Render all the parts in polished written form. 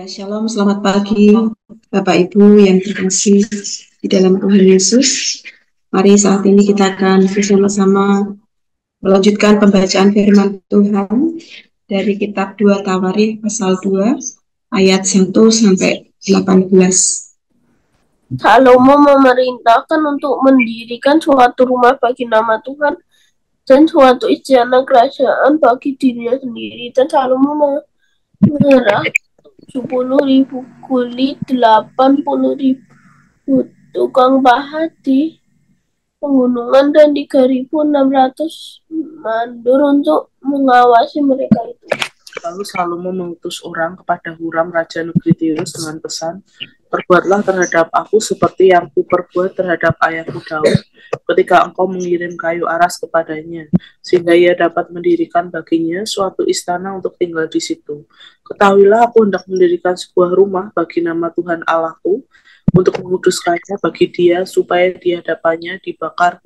Shalom, selamat pagi Bapak Ibu yang terkasih di dalam Tuhan Yesus. Mari saat ini kita akan bersama-sama melanjutkan pembacaan firman Tuhan dari kitab 2 Tawarikh pasal 2 ayat 1 sampai 18. Salomo memerintahkan untuk mendirikan suatu rumah bagi nama Tuhan dan suatu istana kerajaan bagi dirinya sendiri. Dan Salomo mengerah 10.000 kuli, 80.000 tukang pahat di pegunungan dan 3.600 mandur untuk mengawasi mereka itu. Lalu Salomo mengutus orang kepada Huram, raja negeri Tirus dengan pesan, "Perbuatlah terhadap aku seperti yang kuperbuat terhadap ayahku Daud ketika engkau mengirim kayu aras kepadanya, sehingga ia dapat mendirikan baginya suatu istana untuk tinggal di situ. Ketahuilah aku hendak mendirikan sebuah rumah bagi nama Tuhan Allahku, untuk menguduskannya bagi dia, supaya di hadapannya dibakar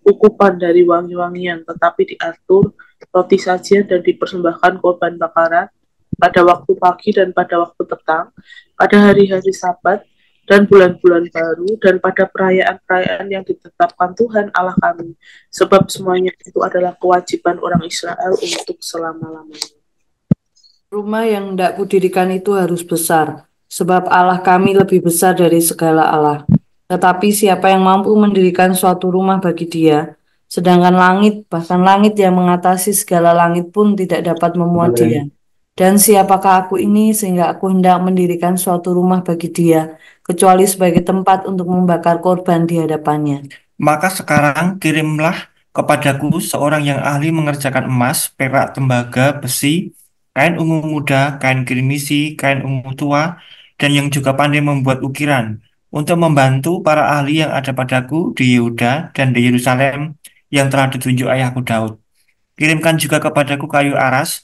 ukupan dari wangi-wangian, tetapi diatur roti sajian dan dipersembahkan korban bakaran pada waktu pagi dan pada waktu petang, pada hari-hari Sabat dan bulan-bulan baru, dan pada perayaan-perayaan yang ditetapkan Tuhan Allah kami, sebab semuanya itu adalah kewajiban orang Israel untuk selama-lamanya." Rumah yang hendak kudirikan itu harus besar, sebab Allah kami lebih besar dari segala Allah. Tetapi siapa yang mampu mendirikan suatu rumah bagi dia, sedangkan langit, bahkan langit yang mengatasi segala langit pun tidak dapat memuat dia. Dan siapakah aku ini sehingga aku hendak mendirikan suatu rumah bagi dia, kecuali sebagai tempat untuk membakar korban di hadapannya. Maka sekarang kirimlah kepadaku seorang yang ahli mengerjakan emas, perak, tembaga, besi, kain ungu muda, kain kirmisi, kain ungu tua, dan yang juga pandai membuat ukiran, untuk membantu para ahli yang ada padaku di Yehuda dan di Yerusalem yang telah ditunjuk ayahku Daud. Kirimkan juga kepadaku kayu aras,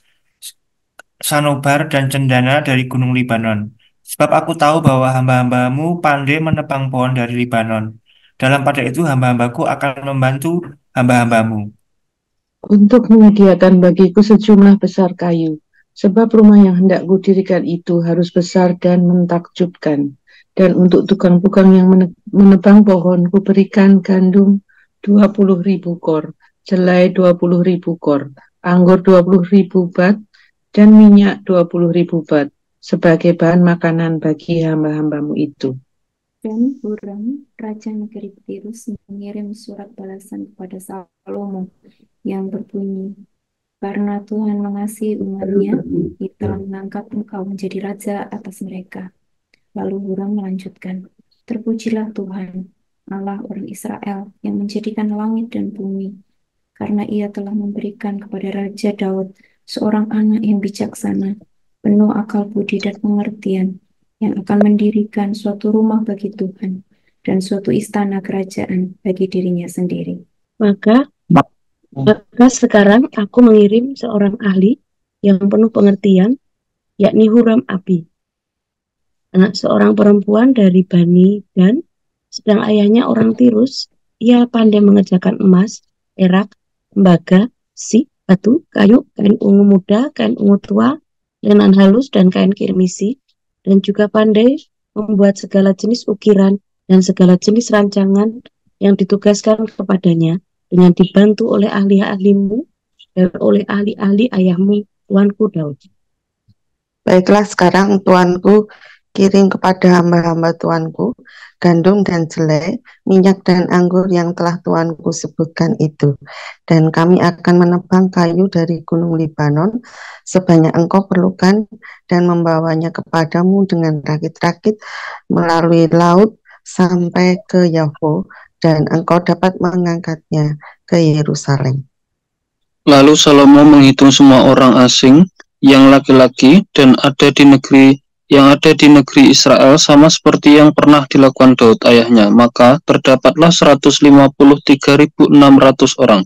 sanobar, dan cendana dari gunung Libanon, sebab aku tahu bahwa hamba-hambamu pandai menebang pohon dari Libanon. Dalam pada itu hamba-hambaku akan membantu hamba-hambamu untuk menyediakan bagiku sejumlah besar kayu, sebab rumah yang hendak kudirikan itu harus besar dan mentakjubkan. Dan untuk tukang-tukang yang menebang pohon, kuberikan gandum 20.000 kor, jelai 20.000 kor, anggur 20.000 bat, dan minyak 20.000 bat, sebagai bahan makanan bagi hamba-hambamu itu. Dan Huram, raja negeri Tirus, mengirim surat balasan kepada Salomo yang berbunyi, "Karena Tuhan mengasihi umat-Nya, Ia telah mengangkat engkau menjadi raja atas mereka." Lalu Huram melanjutkan, "Terpujilah Tuhan, Allah orang Israel, yang menjadikan langit dan bumi, karena Ia telah memberikan kepada Raja Daud seorang anak yang bijaksana, penuh akal budi dan pengertian, yang akan mendirikan suatu rumah bagi Tuhan dan suatu istana kerajaan bagi dirinya sendiri." Maka sekarang aku mengirim seorang ahli yang penuh pengertian, yakni Huram Abi, anak seorang perempuan dari Bani Dan, sedang ayahnya orang Tirus. Ia pandai mengerjakan emas, perak, tembaga, besi, batu, kayu, kain ungu muda, kain ungu tua, lenan halus, dan kain kirmisi, dan juga pandai membuat segala jenis ukiran dan segala jenis rancangan yang ditugaskan kepadanya, dengan dibantu oleh ahli-ahlimu dan oleh ahli-ahli ayahmu, tuanku Daud. Baiklah, sekarang tuanku kirim kepada hamba-hamba tuanku gandum dan jelai, minyak dan anggur yang telah tuanku sebutkan itu. Dan kami akan menebang kayu dari gunung Libanon sebanyak engkau perlukan dan membawanya kepadamu dengan rakit-rakit melalui laut sampai ke Yaho, dan engkau dapat mengangkatnya ke Yerusalem. Lalu Salomo menghitung semua orang asing yang laki-laki dan ada di negeri Israel, sama seperti yang pernah dilakukan Daud ayahnya. Maka terdapatlah 153.600 orang,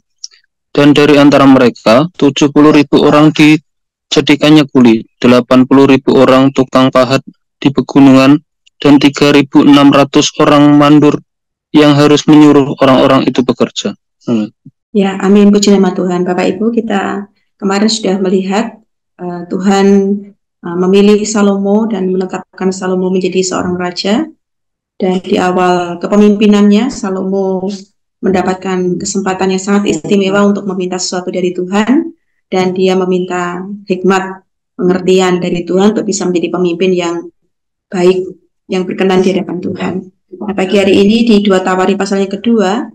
dan dari antara mereka 70.000 orang dijadikannya kuli, 80.000 orang tukang pahat di pegunungan, dan 3.600 orang mandur yang harus menyuruh orang-orang itu bekerja. Ya, amin, puji nama Tuhan. Bapak Ibu, kita kemarin sudah melihat Tuhan memilih Salomo dan menetapkan Salomo menjadi seorang raja. Dan di awal kepemimpinannya, Salomo mendapatkan kesempatan yang sangat istimewa untuk meminta sesuatu dari Tuhan, dan dia meminta hikmat, pengertian dari Tuhan untuk bisa menjadi pemimpin yang baik, yang berkenan di hadapan Tuhan. Nah, pagi hari ini di 2 Tawari pasal yang kedua,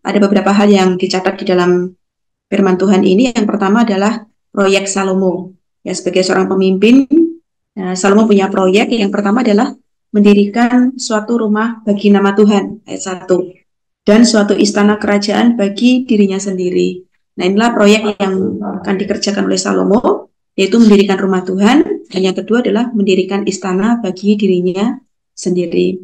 ada beberapa hal yang dicatat di dalam firman Tuhan ini. Yang pertama adalah proyek Salomo. Ya, sebagai seorang pemimpin, Salomo punya proyek. Yang pertama adalah mendirikan suatu rumah bagi nama Tuhan, ayat 1, dan suatu istana kerajaan bagi dirinya sendiri. Nah, inilah proyek yang akan dikerjakan oleh Salomo, yaitu mendirikan rumah Tuhan, dan yang kedua adalah mendirikan istana bagi dirinya sendiri.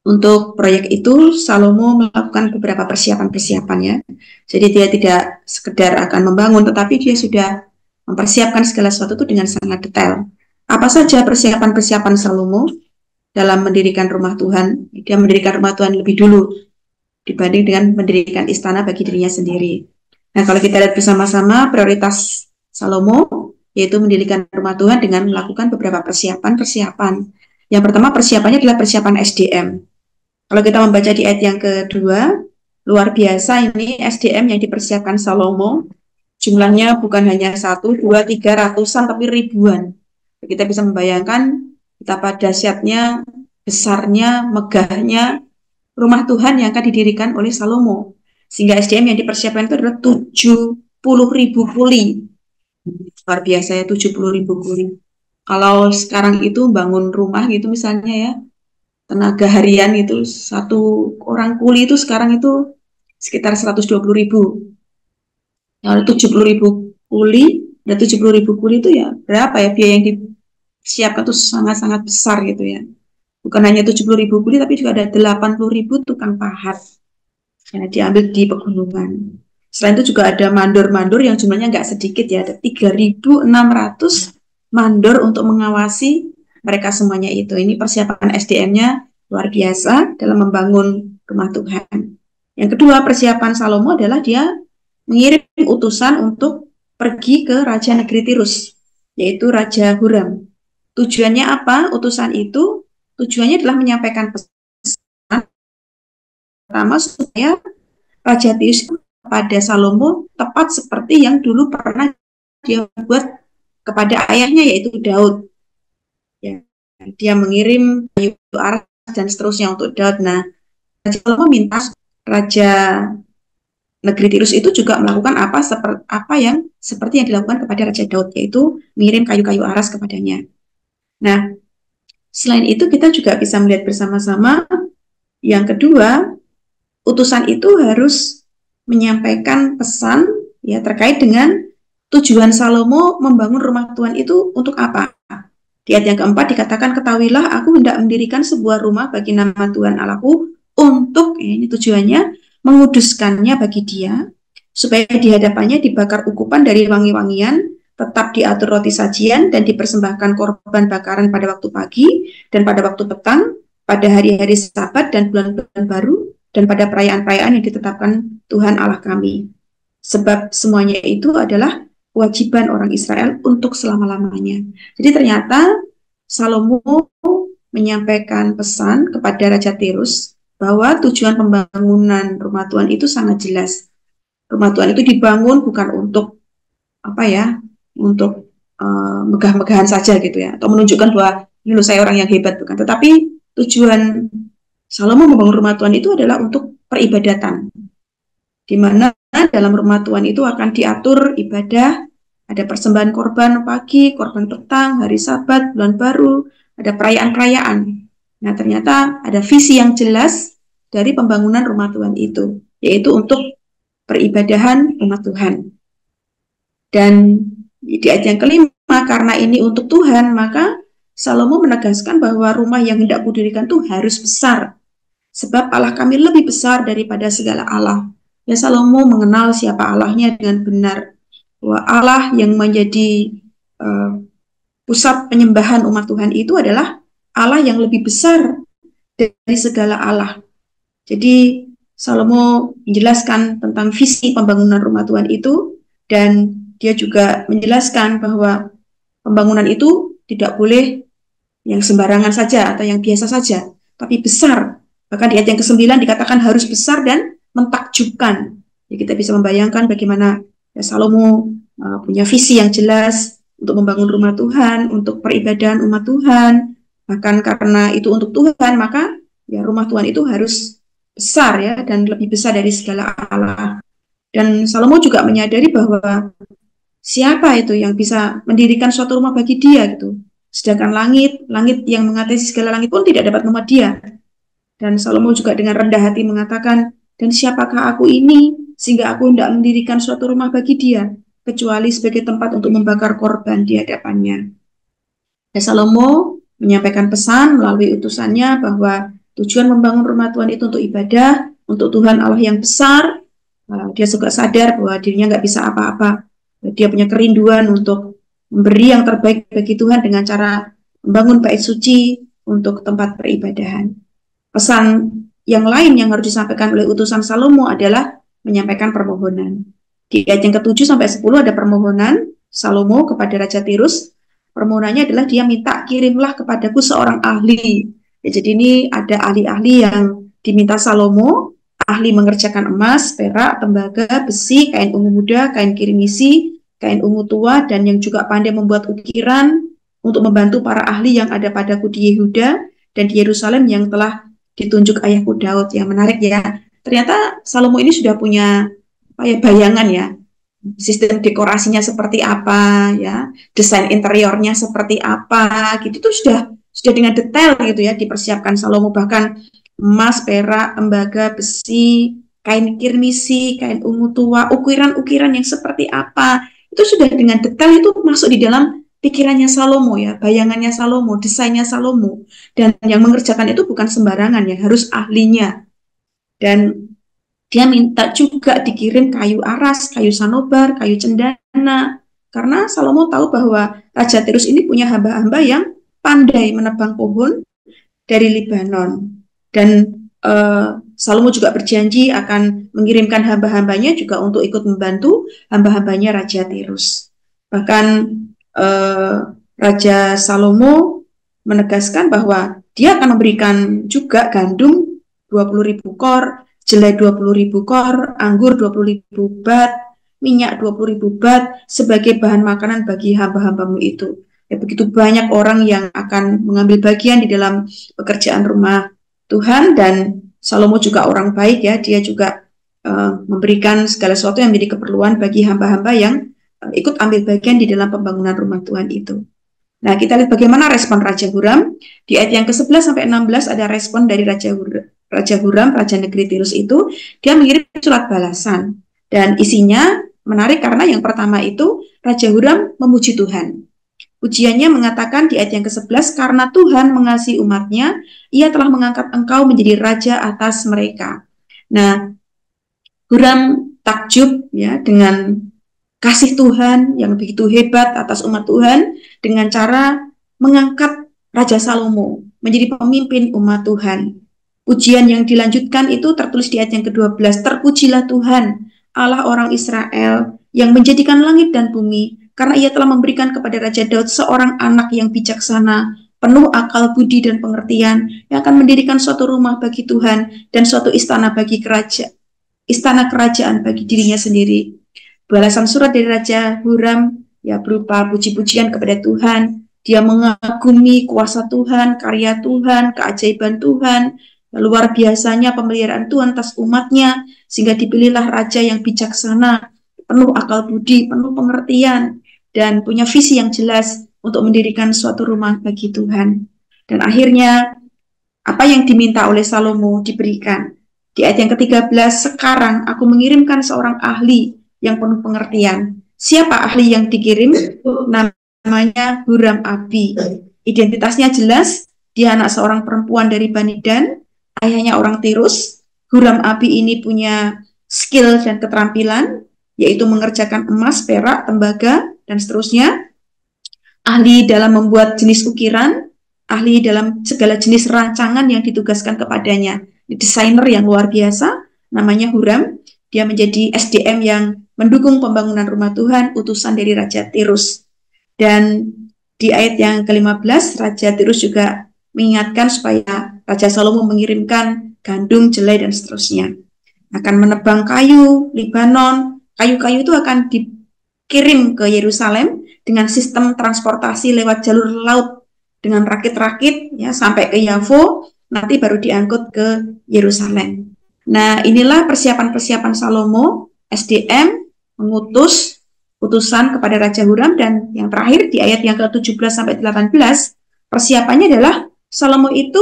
Untuk proyek itu, Salomo melakukan beberapa persiapan-persiapannya. Jadi dia tidak sekedar akan membangun, tetapi dia sudah mempersiapkan segala sesuatu itu dengan sangat detail. Apa saja persiapan-persiapan Salomo dalam mendirikan rumah Tuhan? Dia mendirikan rumah Tuhan lebih dulu dibanding dengan mendirikan istana bagi dirinya sendiri. Nah, kalau kita lihat bersama-sama prioritas Salomo, yaitu mendirikan rumah Tuhan dengan melakukan beberapa persiapan-persiapan. Yang pertama, persiapannya adalah persiapan SDM. Kalau kita membaca di ayat yang kedua, luar biasa ini SDM yang dipersiapkan Salomo. Jumlahnya bukan hanya 1, 2, 3 ratusan, tapi ribuan. Kita bisa membayangkan betapa dahsyatnya, besarnya, megahnya rumah Tuhan yang akan didirikan oleh Salomo. Sehingga SDM yang dipersiapkan itu adalah 70.000 kuli. Luar biasa ya, 70.000 kuli. Kalau sekarang itu bangun rumah gitu misalnya ya, tenaga harian itu satu orang kuli itu sekarang itu sekitar 120.000. Kalau 70.000 kuli, dan 70.000 kuli itu ya berapa ya biaya yang disiapkan itu sangat-sangat besar gitu ya. Bukan hanya 70.000 kuli, tapi juga ada 80.000 tukang pahat yang diambil di pegunungan. Selain itu juga ada mandor-mandor yang jumlahnya nggak sedikit ya, ada 3.600 mandor untuk mengawasi mereka semuanya itu. Ini persiapan SDM-nya luar biasa dalam membangun rumah Tuhan. Yang kedua, persiapan Salomo adalah dia mengirim utusan untuk pergi ke Raja Negeri Tirus, yaitu Raja Huram. Tujuannya apa? Utusan itu tujuannya adalah menyampaikan pesan pertama supaya Raja Tirus kepada Salomo tepat seperti yang dulu pernah dia buat kepada ayahnya, yaitu Daud. Ya, dia mengirim kayu aras dan seterusnya untuk Daud. Nah, Raja Salomo minta Raja Negeri Tirus itu juga melakukan apa yang seperti yang dilakukan kepada Raja Daud, yaitu mengirim kayu-kayu aras kepadanya. Nah, selain itu kita juga bisa melihat bersama-sama yang kedua, utusan itu harus menyampaikan pesan ya terkait dengan tujuan Salomo membangun rumah Tuhan itu untuk apa. Di ayat yang keempat dikatakan, ketahuilah aku hendak mendirikan sebuah rumah bagi nama Tuhan Allahku untuk, ini tujuannya, menguduskannya bagi dia, supaya di hadapannya dibakar ukupan dari wangi-wangian, tetap diatur roti sajian, dan dipersembahkan korban bakaran pada waktu pagi, dan pada waktu petang, pada hari-hari Sabat dan bulan-bulan baru, dan pada perayaan-perayaan yang ditetapkan Tuhan Allah kami. Sebab semuanya itu adalah kewajiban orang Israel untuk selama-lamanya. Jadi ternyata Salomo menyampaikan pesan kepada Raja Tirus bahwa tujuan pembangunan rumah Tuhan itu sangat jelas. Rumah Tuhan itu dibangun bukan untuk untuk megah-megahan saja gitu ya, atau menunjukkan bahwa ini saya orang yang hebat, bukan. Tetapi tujuan Salomo membangun rumah Tuhan itu adalah untuk peribadatan, di mana dalam rumah Tuhan itu akan diatur ibadah, ada persembahan korban pagi, korban petang, hari Sabat, bulan baru, ada perayaan-perayaan. Nah, ternyata ada visi yang jelas dari pembangunan rumah Tuhan itu, yaitu untuk peribadahan umat Tuhan. Dan di ayat yang kelima, karena ini untuk Tuhan, maka Salomo menegaskan bahwa rumah yang hendak kudirikan itu harus besar, sebab Allah kami lebih besar daripada segala Allah. Ya, Salomo mengenal siapa Allahnya dengan benar, bahwa Allah yang menjadi pusat penyembahan umat Tuhan itu adalah Allah yang lebih besar dari segala Allah. Jadi Salomo menjelaskan tentang visi pembangunan rumah Tuhan itu, dan dia juga menjelaskan bahwa pembangunan itu tidak boleh yang sembarangan saja atau yang biasa saja, tapi besar. Bahkan di ayat yang ke-9 dikatakan harus besar dan mentakjubkan. Jadi kita bisa membayangkan bagaimana ya, Salomo punya visi yang jelas untuk membangun rumah Tuhan, untuk peribadahan umat Tuhan. Bahkan karena itu untuk Tuhan, maka ya rumah Tuhan itu harus besar ya, dan lebih besar dari segala Allah. Dan Salomo juga menyadari bahwa siapa itu yang bisa mendirikan suatu rumah bagi dia gitu. Sedangkan langit yang mengatasi segala langit pun tidak dapat memuat dia. Dan Salomo juga dengan rendah hati mengatakan, dan siapakah aku ini sehingga aku hendak mendirikan suatu rumah bagi dia, kecuali sebagai tempat untuk membakar korban di hadapannya. Dan Salomo menyampaikan pesan melalui utusannya bahwa tujuan membangun rumah Tuhan itu untuk ibadah, untuk Tuhan Allah yang besar. Dia juga sadar bahwa dirinya nggak bisa apa-apa. Dia punya kerinduan untuk memberi yang terbaik bagi Tuhan dengan cara membangun bait suci untuk tempat peribadahan. Pesan yang lain yang harus disampaikan oleh utusan Salomo adalah menyampaikan permohonan. Di ayat yang ke-7 sampai 10 ada permohonan Salomo kepada Raja Tirus. Permohonannya adalah dia minta, kirimlah kepadaku seorang ahli. Ya, jadi ini ada ahli-ahli yang diminta Salomo, ahli mengerjakan emas, perak, tembaga, besi, kain ungu muda, kain kirmisi, kain ungu tua, dan yang juga pandai membuat ukiran untuk membantu para ahli yang ada padaku di Yehuda dan di Yerusalem yang telah ditunjuk ayahku Daud. Yang menarik ya, ternyata Salomo ini sudah punya bayangan ya, sistem dekorasinya seperti apa ya, desain interiornya seperti apa gitu, itu sudah dengan detail gitu ya dipersiapkan Salomo. Bahkan emas, perak, tembaga, besi, kain kirmisi, kain ungu tua, ukiran-ukiran yang seperti apa, itu sudah dengan detail itu masuk di dalam pikirannya Salomo ya, bayangannya Salomo, desainnya Salomo. Dan yang mengerjakan itu bukan sembarangan ya, harus ahlinya. Dan dia minta juga dikirim kayu aras, kayu sanobar, kayu cendana, karena Salomo tahu bahwa Raja Tirus ini punya hamba-hamba yang pandai menebang pohon dari Libanon. Dan Salomo juga berjanji akan mengirimkan hamba-hambanya juga untuk ikut membantu hamba-hambanya Raja Tirus. Bahkan Raja Salomo menegaskan bahwa dia akan memberikan juga gandum 20.000 kor, jelai 20.000 kor, anggur 20.000 bat, minyak 20.000 bat sebagai bahan makanan bagi hamba-hambamu itu. Ya, begitu banyak orang yang akan mengambil bagian di dalam pekerjaan rumah Tuhan, dan Salomo juga orang baik ya, dia juga memberikan segala sesuatu yang menjadi keperluan bagi hamba-hamba yang ikut ambil bagian di dalam pembangunan rumah Tuhan itu. Nah, kita lihat bagaimana respon Raja Huram. Di ayat yang ke-11 sampai 16 ada respon dari Raja Huram, Raja Negeri Tirus itu. Dia mengirim surat balasan. Dan isinya menarik karena yang pertama itu Raja Huram memuji Tuhan. Pujiannya mengatakan di ayat yang ke-11, karena Tuhan mengasihi umatnya, ia telah mengangkat engkau menjadi raja atas mereka. Nah, Huram takjub ya dengan kasih Tuhan yang begitu hebat atas umat Tuhan dengan cara mengangkat Raja Salomo menjadi pemimpin umat Tuhan. Pujian yang dilanjutkan itu tertulis di ayat yang ke-12, terpujilah Tuhan, Allah orang Israel, yang menjadikan langit dan bumi, karena ia telah memberikan kepada Raja Daud seorang anak yang bijaksana, penuh akal budi dan pengertian, yang akan mendirikan suatu rumah bagi Tuhan dan suatu istana kerajaan bagi dirinya sendiri. Balasan surat dari Raja Huram ya berupa puji-pujian kepada Tuhan. Dia mengagumi kuasa Tuhan, karya Tuhan, keajaiban Tuhan, luar biasanya pemeliharaan Tuhan atas umatnya, sehingga dipilihlah raja yang bijaksana, penuh akal budi, penuh pengertian, dan punya visi yang jelas untuk mendirikan suatu rumah bagi Tuhan. Dan akhirnya apa yang diminta oleh Salomo diberikan. Di ayat yang ke-13, sekarang aku mengirimkan seorang ahli yang penuh pengertian. Siapa ahli yang dikirim? Namanya Huram Abi. Identitasnya jelas, dia anak seorang perempuan dari Bani Dan, ayahnya orang Tirus. Huram Abi ini punya skill dan keterampilan, yaitu mengerjakan emas, perak, tembaga, dan seterusnya. Ahli dalam membuat jenis ukiran, ahli dalam segala jenis rancangan yang ditugaskan kepadanya. Desainer yang luar biasa, namanya Huram. Dia menjadi SDM yang mendukung pembangunan rumah Tuhan, utusan dari Raja Tirus. Dan Di ayat yang ke-15, Raja Tirus juga mengingatkan supaya Raja Salomo mengirimkan gandum, jelai, dan seterusnya. Akan menebang kayu, Libanon, kayu-kayu itu akan dikirim ke Yerusalem dengan sistem transportasi lewat jalur laut dengan rakit-rakit ya, sampai ke Yafo, nanti baru diangkut ke Yerusalem. Nah, inilah persiapan-persiapan Salomo, SDM, mengutus utusan kepada Raja Huram, dan yang terakhir di ayat yang ke-17 sampai 18, persiapannya adalah Salomo itu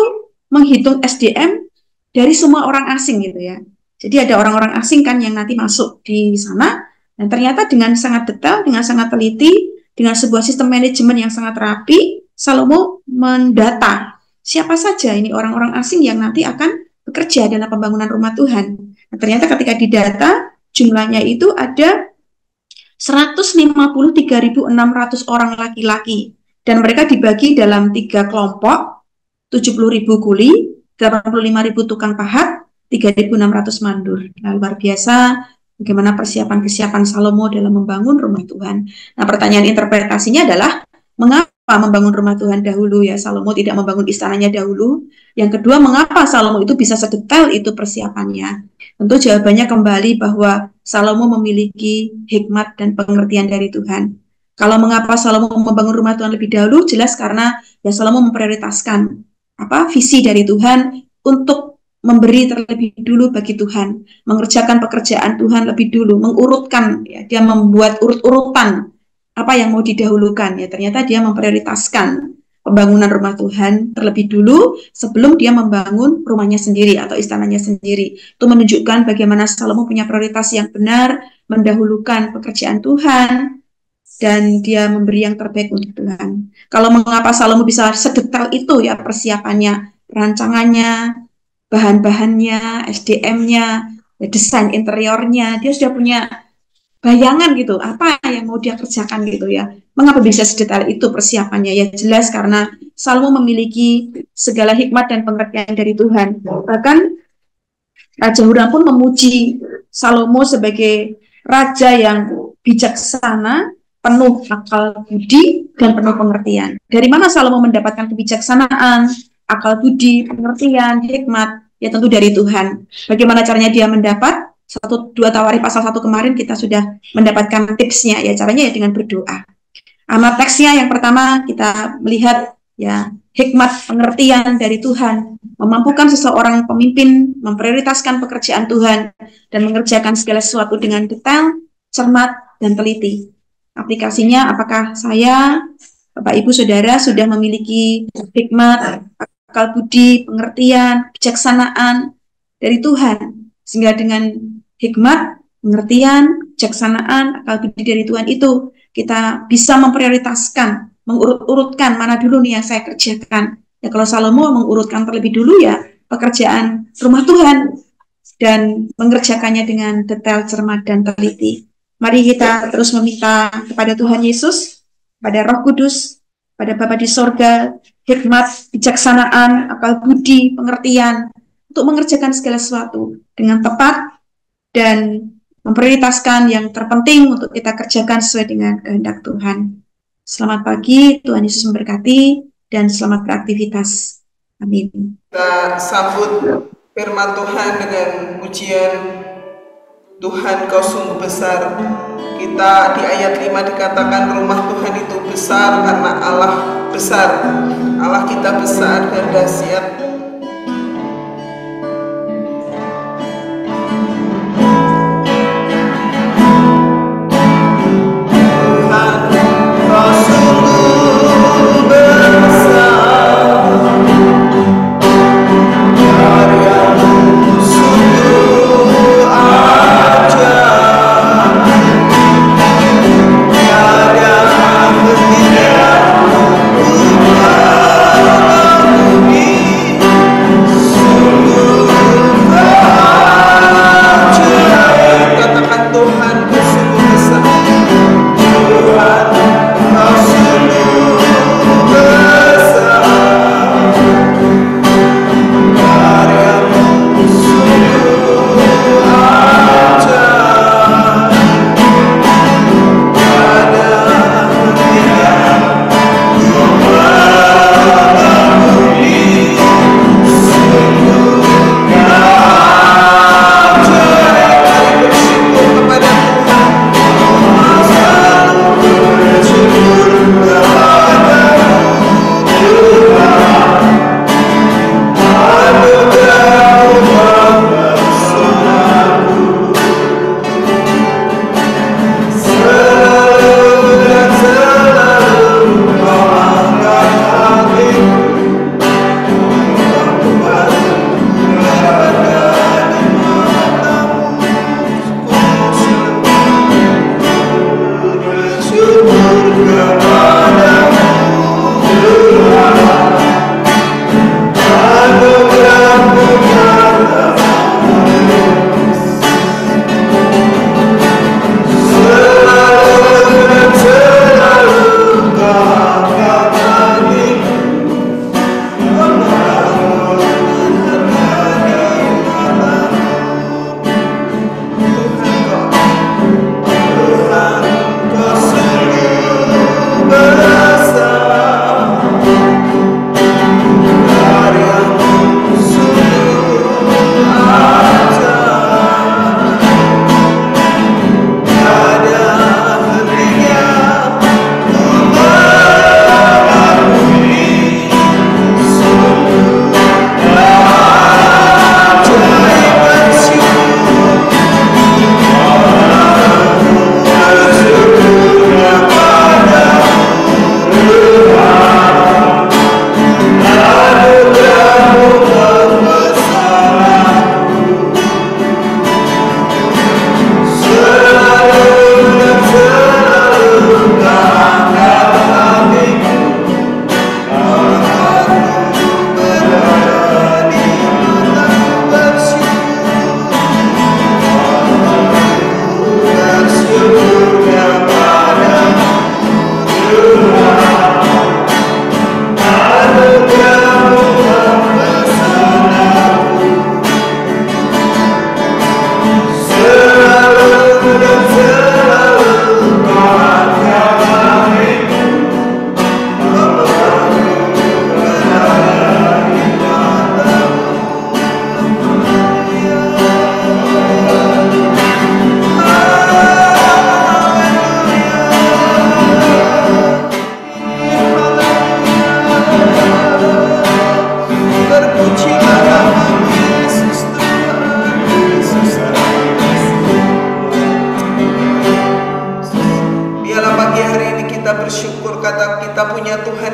menghitung SDM dari semua orang asing gitu ya. Jadi ada orang-orang asing kan yang nanti masuk di sana, dan ternyata dengan sangat detail, dengan sangat teliti, dengan sebuah sistem manajemen yang sangat rapi, Salomo mendata siapa saja ini orang-orang asing yang nanti akan bekerja dalam pembangunan rumah Tuhan. Nah, ternyata ketika didata, jumlahnya itu ada 153.600 orang laki-laki, dan mereka dibagi dalam 3 kelompok, 70.000 kuli, 85.000 tukang pahat, 3.600 mandur. Nah, luar biasa bagaimana persiapan-persiapan Salomo dalam membangun rumah Tuhan. Nah, pertanyaan interpretasinya adalah, mengapa membangun rumah Tuhan dahulu ya? Salomo tidak membangun istananya dahulu. Yang kedua, mengapa Salomo itu bisa sedetail itu persiapannya? Tentu jawabannya kembali bahwa Salomo memiliki hikmat dan pengertian dari Tuhan. Kalau mengapa Salomo membangun rumah Tuhan lebih dahulu, jelas karena ya Salomo memprioritaskan visi dari Tuhan untuk memberi terlebih dulu bagi Tuhan, mengerjakan pekerjaan Tuhan lebih dulu, mengurutkan ya, dia membuat urut-urutan apa yang mau didahulukan ya. Ternyata dia memprioritaskan pembangunan rumah Tuhan terlebih dulu sebelum dia membangun rumahnya sendiri atau istananya sendiri. Itu menunjukkan bagaimana Salomo punya prioritas yang benar, mendahulukan pekerjaan Tuhan, dan dia memberi yang terbaik untuk Tuhan. Kalau mengapa Salomo bisa sedetail itu ya persiapannya, rancangannya, bahan-bahannya, SDM-nya, desain interiornya, dia sudah punya bayangan gitu, apa yang mau dia kerjakan gitu ya. Mengapa bisa sedetail itu persiapannya? Ya jelas karena Salomo memiliki segala hikmat dan pengertian dari Tuhan. Bahkan Raja Huram pun memuji Salomo sebagai raja yang bijaksana, penuh akal budi, dan penuh pengertian. Dari mana Salomo mendapatkan kebijaksanaan, akal budi, pengertian, hikmat? Ya tentu dari Tuhan. Bagaimana caranya dia mendapat? 1-2 Tawarikh pasal 1 kemarin kita sudah mendapatkan tipsnya ya, caranya ya dengan berdoa. Amat teksnya yang pertama kita melihat ya hikmat pengertian dari Tuhan, memampukan seseorang pemimpin memprioritaskan pekerjaan Tuhan dan mengerjakan segala sesuatu dengan detail, cermat, dan teliti. Aplikasinya, apakah saya, Bapak Ibu Saudara sudah memiliki hikmat, akal budi, pengertian, kebijaksanaan dari Tuhan, sehingga dengan hikmat, pengertian, kebijaksanaan, akal budi dari Tuhan itu kita bisa memprioritaskan, mengurut-urutkan mana dulu nih yang saya kerjakan. Ya kalau Salomo mengurutkan terlebih dulu ya pekerjaan rumah Tuhan dan mengerjakannya dengan detail, cermat, dan teliti. Mari kita terus meminta kepada Tuhan Yesus, pada Roh Kudus, pada Bapa di sorga, hikmat, bijaksanaan, akal budi, pengertian untuk mengerjakan segala sesuatu dengan tepat dan memprioritaskan yang terpenting untuk kita kerjakan sesuai dengan kehendak Tuhan. Selamat pagi, Tuhan Yesus memberkati, dan selamat beraktivitas. Amin. Kita sambut firman Tuhan dengan pujian Tuhan Kau sungguh besar. Kita di ayat 5 dikatakan rumah Tuhan itu besar karena Allah besar. Allah kita besar dan dahsyat.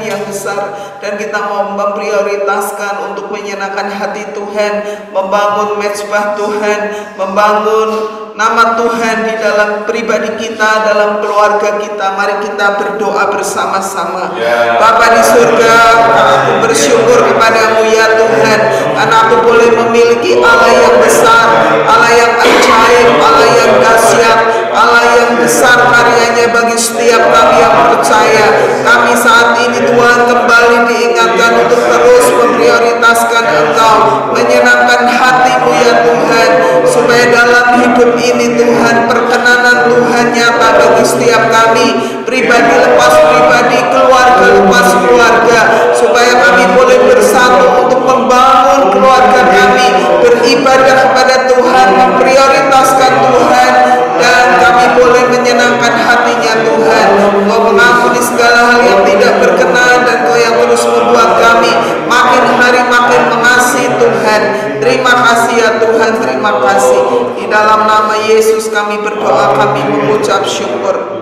yang besar, dan kita mau memprioritaskan untuk menyenangkan hati Tuhan, membangun mezbah Tuhan, membangun nama Tuhan di dalam pribadi kita, dalam keluarga kita. Mari kita berdoa bersama-sama. Bapa di surga, aku bersyukur kepadamu ya Tuhan, karena aku boleh memiliki Allah yang besar, Allah yang ajaib, Allah yang dahsyat, Allah yang besar karyanya bagi setiap kami yang percaya. Kami saat ini Tuhan kembali diingatkan untuk terus memprioritaskan Engkau, menyenangkan hati-Mu ya Tuhan, supaya dalam hidup ini Tuhan, perkenanan Tuhan nyata bagi setiap kami, pribadi lepas pribadi, keluarga lepas keluarga, supaya kami boleh bersatu untuk membangun keluarga kami, beribadah kepada Tuhan, memprioritaskan Tuhan, dan kami boleh menyenangkan hatinya Tuhan. Kau mengampuni segala hal yang tidak berkenan, dan Kau yang terus membuat kami makin hari makin mengasihi Tuhan. Terima kasih ya Tuhan, terima kasih. Di dalam nama Yesus kami berdoa, kami mengucap syukur.